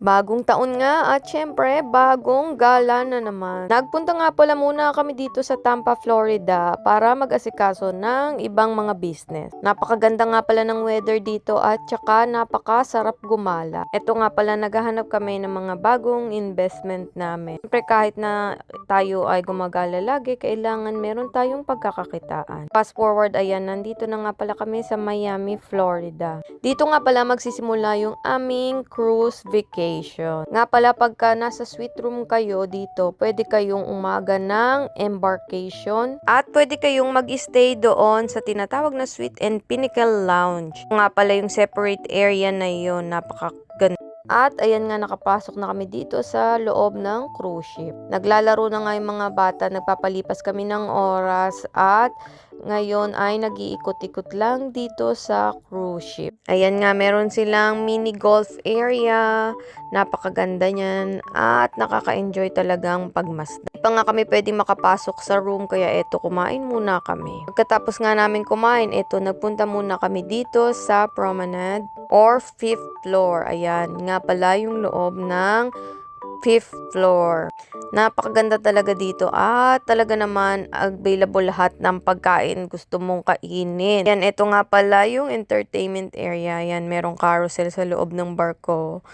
Bagong taon nga at syempre bagong gala na naman. Nagpunta nga pala muna kami dito sa Tampa, Florida para mag-asikaso ng ibang mga business. Napakaganda nga pala ng weather dito at saka napakasarap gumala. Ito nga pala naghahanap kami ng mga bagong investment namin. Syempre kahit na tayo ay gumagala lagi, kailangan meron tayong pagkakakitaan. Fast forward, ayan, nandito na nga pala kami sa Miami, Florida. Dito nga pala magsisimula yung aming cruise vacation. Nga pala pagka nasa suite room kayo dito, pwede kayong umaga ng embarkation at pwede kayong mag-stay doon sa tinatawag na Suite and Pinnacle Lounge. Nga pala yung separate area na yun, napakaganda. At ayan nga, nakapasok na kami dito sa loob ng cruise ship. Naglalaro na nga yung mga bata, nagpapalipas kami ng oras at ngayon ay nag-iikot-ikot lang dito sa cruise ship. Ayan nga, meron silang mini golf area, napakaganda niyan at nakaka-enjoy talagang pagmasdan. Di pa nga kami pwedeng makapasok sa room kaya eto, kumain muna kami. Pagkatapos nga namin kumain, eto, nagpunta muna kami dito sa promenade or 5th floor. Ayan, nga pala yung loob ng 5th floor. Napakaganda talaga dito at talaga naman available lahat ng pagkain gusto mong kainin. Yan, ito nga pala yung entertainment area. Yan, merong carousel sa loob ng barko.